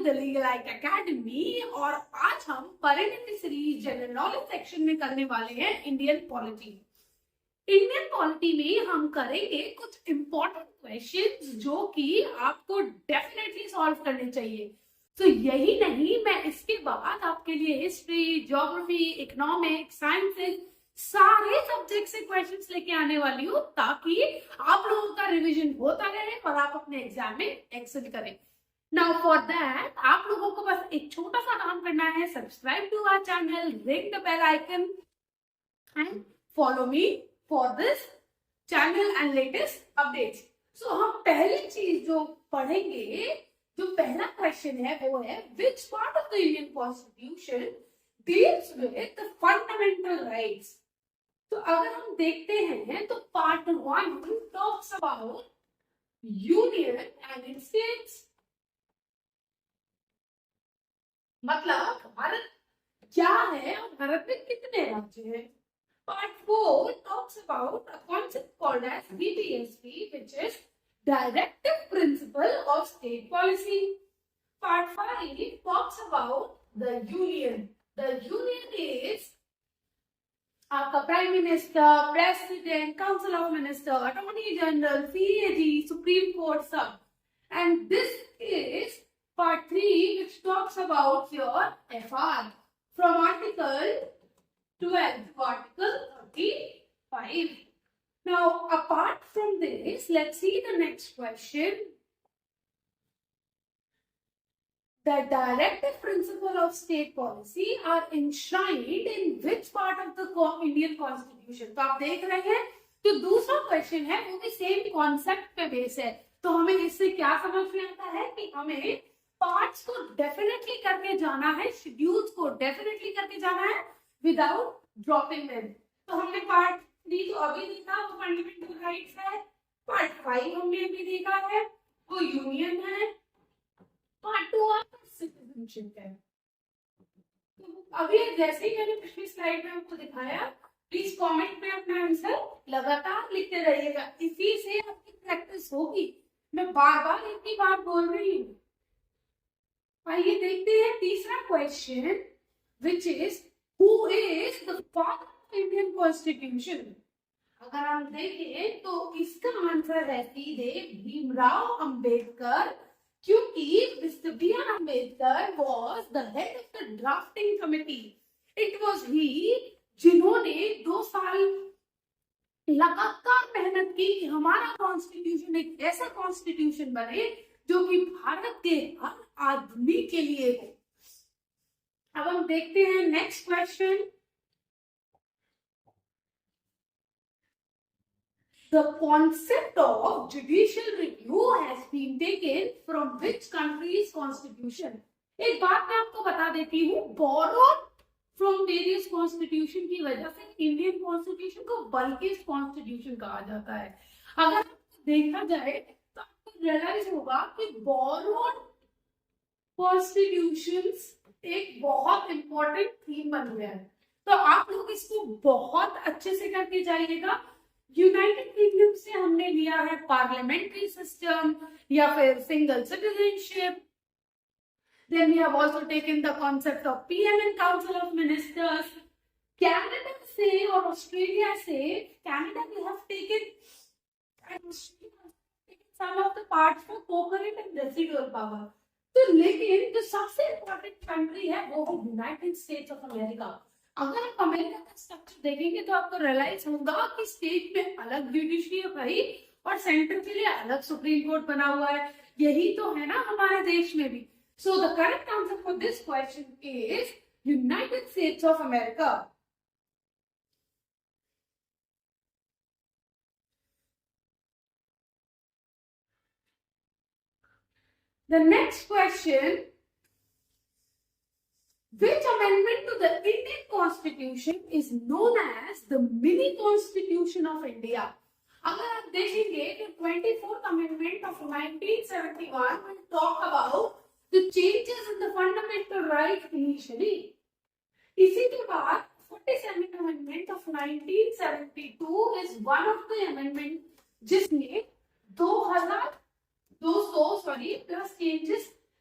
To the legal like academy और आज हम परिणति सीरीज जनरल नॉलेज सेक्शन में करने वाले हैं इंडियन पॉलिटी। इंडियन पॉलिटी में हम करेंगे कुछ इंपॉर्टेंट क्वेश्चंस जो कि आपको डेफिनेटली सॉल्व करने चाहिए। तो यही नहीं, मैं इसके बाद आपके लिए हिस्ट्री, ज्योग्राफी, इकोनॉमिक्स, साइंसेस सारे सब्जेक्ट से क्वेश्चंस लेके आने वाली हूँ ताकि आप लोगों का रिवीजन होता रहे और आप अपने एग्जाम में एक्सेल करें। नाउ फॉर दैट आप लोगों को बस एक छोटा सा काम करना है, subscribe to our channel, ring the bell icon and follow me for this channel and latest updates. So हम पहली चीज जो पढ़ेंगे, जो पहला क्वेश्चन है वो है which part of the Indian constitution deals with the fundamental rights. तो अगर हम देखते हैं तो part 1 talks about union and it's states, मतलब भारत क्या है और भारत में कितने राज्य हैं। Part 4 talks about a concept called as DPSP which is directive principle of state policy. Part 5 talks about the union. The union is आपका prime minister, president, council of minister, attorney general, CAG, supreme court सब। And this is part 3 which talks about your FR from article 12 to article 35. Now apart from this, let's see the next question. The directive principle of state policy are enshrined in which part of the Indian Constitution? तो आप देख रहे हैं जो दूसरा question है वो भी सेम कॉन्सेप्ट पे बेस है। तो हमें इससे क्या समझ में आता है कि हमें पार्ट्स को डेफिनेटली करके जाना है, शेड्यूल्स को डेफिनेटली करके जाना है विदाउट ड्रॉपिंग देम। तो हमने पार्ट 3 तो अभी देखा, वो फंडामेंटल राइट्स है। पार्ट 5 हमने अभी देखा है, वो यूनियन है। पार्ट 2 आपका सिटीजनशिप है। तो अभी जैसे ही मैंने पिछली स्लाइड में आपको दिखाया, प्लीज कमेंट में अपना आंसर लगातार लिखते रहिएगा, इसी से आपकी प्रैक्टिस होगी। मैं बार बार एक ही बात बोल रही हूँ। आइए देखते हैं तीसरा question which is who is the father of Indian constitution. अगर हम देखें तो इसका आंसर है सीधे भीमराव अंबेडकर, क्योंकि mister B R Ambedkar was the head of the drafting committee. It was he जिन्होंने 2 साल लगातार मेहनत की कि हमारा कॉन्स्टिट्यूशन एक ऐसा कॉन्स्टिट्यूशन बने जो कि भारत के हर आदमी के लिए हो। अब हम देखते हैं next question. The concept of judicial review has been taken from which country's constitution? एक बात मैं आपको बता देती हूँ, borrowed from various constitution की वजह से इंडियन कॉन्स्टिट्यूशन को बल्किस्ट कॉन्स्टिट्यूशन कहा जाता है। अगर देखा जाए तो आपको रियलाइज होगा कि borrowed कॉन्स्टिट्यूशंस एक बहुत इंपॉर्टेंट थीम बन गया है। तो आप लोग इसको बहुत अच्छे से करके जाइएगा। यूनाइटेड किंगडम से हमने लिया है पार्लियामेंट्री सिस्टम या फिर single citizenship. Then we have also taken the concept of PM and council of ministers. Canada से और ऑस्ट्रेलिया से, Canada we have taken some of the parts for कोकरेट एंड रेसिडुअल पावर। तो लेकिन जो सबसे इंपॉर्टेंट कंट्री है वो है यूनाइटेड स्टेट्स ऑफ अमेरिका। अगर आप अमेरिका का स्ट्रक्चर देखेंगे तो आपको रियलाइज होगा कि स्टेट में अलग जुडिशरी है और सेंटर के लिए अलग सुप्रीम कोर्ट बना हुआ है। यही तो है ना हमारे देश में भी। So the correct answer for this question is United states of America. The next question, which amendment to the Indian Constitution is known as the mini Constitution of India? अगर आप देखेंगे तो 24th Amendment of 1971 will talk about the changes in the fundamental rights initially. इसी के बाद 47th Amendment of 1972 is one of the amendment जिसने 200 plus changes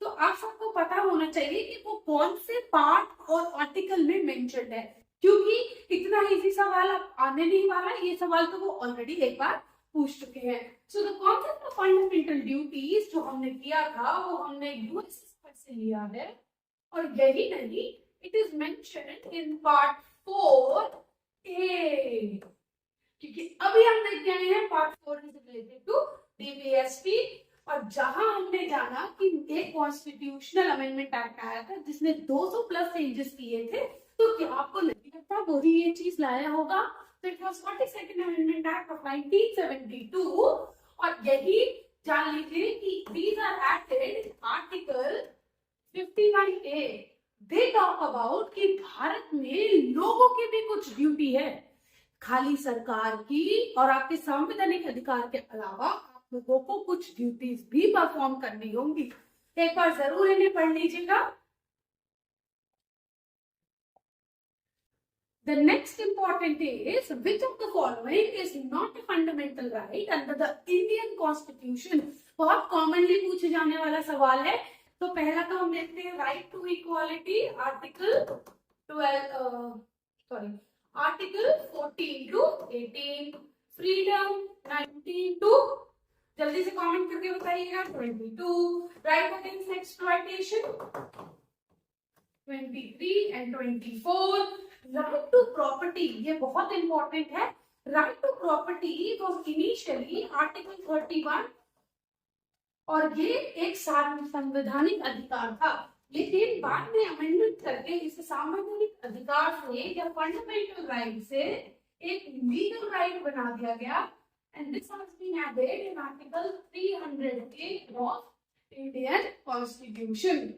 तो आप सबको पता होना चाहिए कि वो कौन से पार्ट और आर्टिकल में मेंशन्ड है, क्योंकि इतना इजी सवाल अब आने नहीं वाला, ये सवाल तो वो ऑलरेडी एक बार पूछ चुके हैं। So the concept of fundamental duties जो हमने किया था वो हमने यूएसएस से लिया है, और यही नहीं, it is mentioned in part 4A, क्योंकि अभी हम देख गए हैं part 4 is related to DPSP, और जहां हमने जाना कि एक कॉन्स्टिट्यूशनल अमेंडमेंट एक्ट आया था जिसने 200 प्लस चेंजेस किए थे, तो क्या आपको नहीं लगता वही ये चीज लाया होगा? तो it was 42nd amendment act of 1972, और यही जान लीजिए कि these are added article 51A। They talk about कि भारत में लोगों की भी कुछ ड्यूटी है, खाली सरकार की और आपके संवैधानिक अधिकार के अलावा आप लोगों को कुछ ड्यूटीज भी परफॉर्म करनी होंगी। एक बार जरूर इन्हें पढ़ लीजिएगा। The next important is which of the following is not a fundamental right under the Indian Constitution। बहुत कॉमनली पूछे जाने वाला सवाल है। तो पहला तो हम देखते हैं right to equality, article 14 to 18, freedom 19 to, जल्दी से कमेंट करके बताइएगा, 22, right against exploitation 23 and 24, right to property, ये बहुत इंपॉर्टेंट है। Right to property was initially article 31, और ये एक संवैधानिक अधिकार था, लेकिन बाद में अमेंडमेंट करके इसे संवैधानिक अधिकार से या फंडामेंटल राइट से एक लीगल राइट बना दिया गया, and this has been added in article 300A of Indian constitution.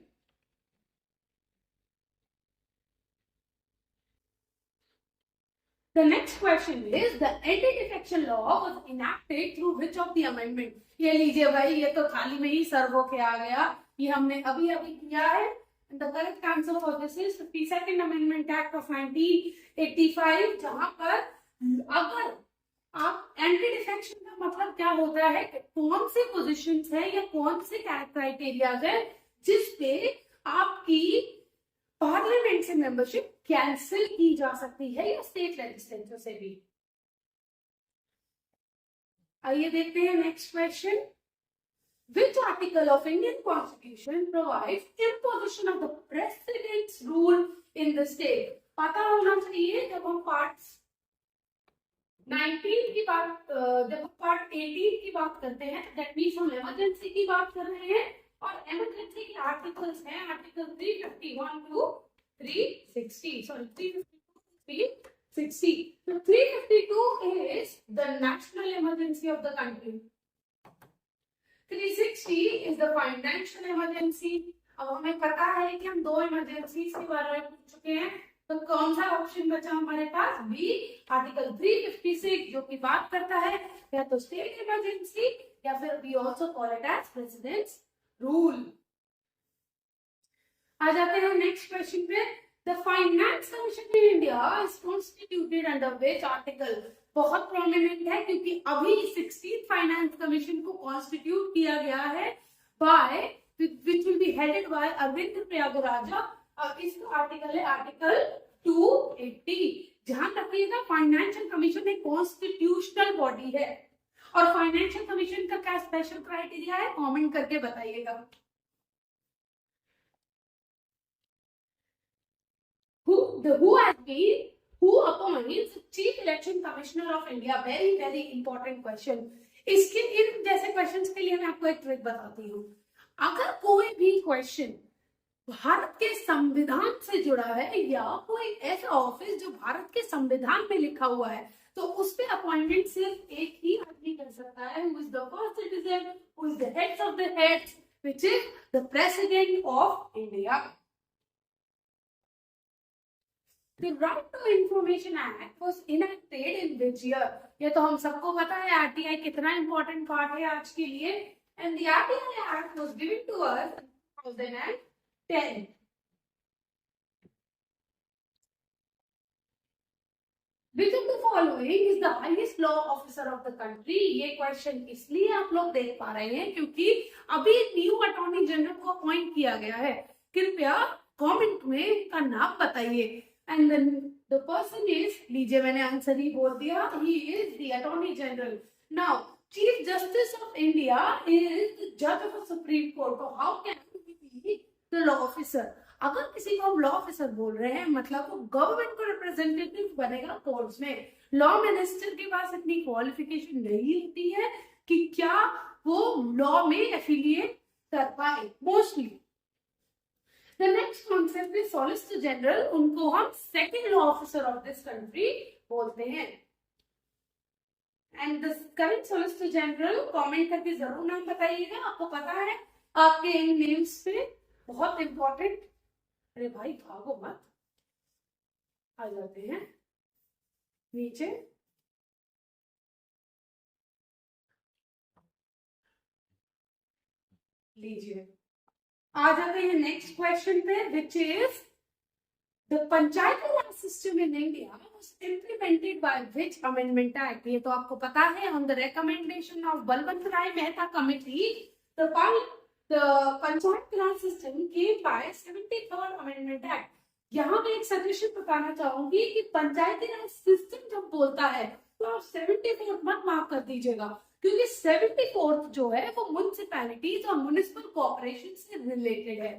The next question is the anti-defection law was enacted through which of the amendment? ये लीजिए भाई, ये तो थाली में ही सर्व होके आ गया, ये हमने अभी अभी किया है। The correct answer for this is 52nd Amendment Act of 1985, जहां पर अगर आप एंटी डिफेक्शन का मतलब क्या होता है, कौन से पोजीशंस है या कौन से क्राइटेरियाज है जिसपे आपकी पार्लियामेंट से मेंबरशिप कैंसिल की जा सकती है या स्टेट लेजिस्लेचर से भी। आइए देखते हैं next question. Which article of Indian Constitution provides imposition of the president's rule in the state? पता होना चाहिए जब हम पार्ट 19 की बात, जब हम पार्ट 18 की बात करते हैं, दैट मीन्स हम इमरजेंसी की बात कर रहे हैं, और इमरजेंसी के आर्टिकल्स हैं article 351 to 360, sorry 352 360। So 352 is the national emergency of the country, 360 is the financial emergency। अब हमें पता है कि हम दो इमरजेंसीज के बारे में पूछ चुके हैं, तो कौन सा ऑप्शन बचा हमारे पास? बी, आर्टिकल 356, जो की बात करता है या तो स्टेट इमरजेंसी या फिर we also call it as president's rule. आ जाते हैं नेक्स्ट क्वेश्चन पे। The finance commission in India is constituted under which article? बहुत प्रोमिनेंट है क्योंकि अभी 16th फाइनेंस कमीशन को कॉन्स्टिट्यूट किया गया है by, which will be headed by Arvind प्रयागराजा। इसका आर्टिकल है आर्टिकल 280। ध्यान रखिएगा, फाइनेंशियल कमीशन एक कॉन्स्टिट्यूशनल बॉडी है, और फाइनेंशियल कमीशन का क्या स्पेशल क्राइटेरिया है, कमेंट करके बताइएगा। Who appoints Chief Election Commissioner of India? Very very important question। इसके इन जैसे क्वेश्चंस के लिए मैं आपको एक ट्रिक बताती हूँ। अगर कोई भी क्वेश्चन भारत के संविधान से जुड़ा है या कोई ऐसा ऑफिस जो भारत के संविधान में लिखा हुआ है, तो उस पे अपॉइंटमेंट सिर्फ एक ही आदमी कर सकता है, who is the first citizen, who is the heads of the heads, which is the President of India। The Right to Information Act was enacted in which year? ये तो हम सबको पता है आरटीआई कितना इंपॉर्टेंट पार्ट है आज के लिए, and the RTI Act was given to us in 2010। Which of the following is the highest law officer of the country? ये क्वेश्चन इसलिए आप लोग देख पा रहे हैं क्योंकि अभी न्यू अटॉर्नी जनरल को अपॉइंट किया गया है। कृपया कमेंट में इनका नाम बताइए। And then the person is, लीजिए मैंने आंसर ही बोल दिया, he is the attorney general. Now chief justice of India is the जज ऑफ द सुप्रीम कोर्ट। तो how can he be the law officer? अगर किसी को हम लॉ ऑफिसर बोल रहे हैं मतलब वो गवर्नमेंट को रिप्रेजेंटेटिव बनेगा कोर्ट्स में। लॉ मिनिस्टर के पास इतनी क्वालिफिकेशन नहीं होती है कि क्या वो लॉ में एफिलिएट कर पाए mostly. The next concept is solicitor general. उनको हम second law officer of this country बोलते हैं। And the current solicitor general, comment करके जरूर नाम बताइएगा। आपको पता है आपके इन नेम्स पे बहुत इंपॉर्टेंट, अरे भाई भागो मत, आ जाते हैं नीचे। लीजिए आ जाते हैं नेक्स्ट क्वेश्चन पे, which is the Panchayati Raj system in India was implemented by which amendment act? ये तो आपको पता है, on the recommendation of Balwant Rai Mehta committee the Panchayat Raj system came by 73rd amendment act. यहाँ मैं एक सजेशन बताना चाहूंगी कि पंचायती राज सिस्टम जब बोलता है तो आप 74th मत मार्क कर दीजिएगा, क्योंकि 74th जो है वो म्युनिसिपैलिटीज और म्युनिसिपल कॉर्पोरेशन से रिलेटेड है।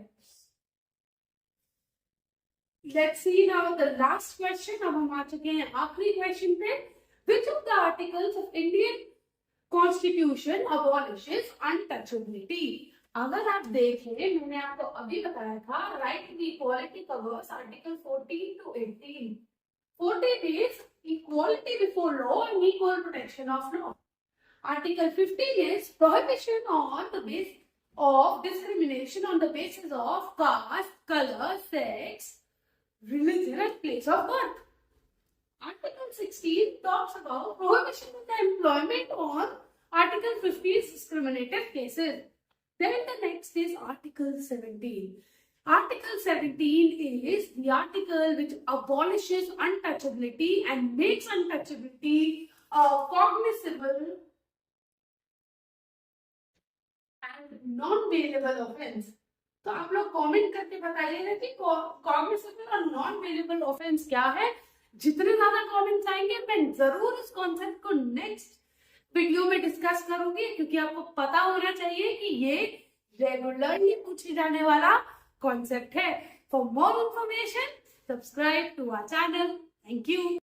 Let's see now the last question. अब हम आ चुके हैं आखिरी क्वेश्चन पे। Which of the articles of Indian constitution abolishes untouchability? अगर आप देखें, मैंने आपको अभी बताया था right to equality covers article 14 to 18। 14 is equality before law and equal protection of law. Article 15 is prohibition on the basis of discrimination on the basis of caste, color, sex, religion and place of birth. Article 16 talks about prohibition of the employment on Article 15 discriminative cases. Then the next is Article 17. Article 17 is the article which abolishes untouchability and makes untouchability a cognizable and non-bailable offense. तो आप लोग comment करके बताइएगा कि कॉग्निसेबल और non bailable offence क्या है। जितने ज्यादा कमेंट्स आएंगे मैं जरूर इस कॉन्सेप्ट को नेक्स्ट वीडियो में डिस्कस करूंगी, क्योंकि आपको पता होना चाहिए कि ये रेगुलरली पूछे जाने वाला कॉन्सेप्ट है। For more information subscribe to our channel. Thank you.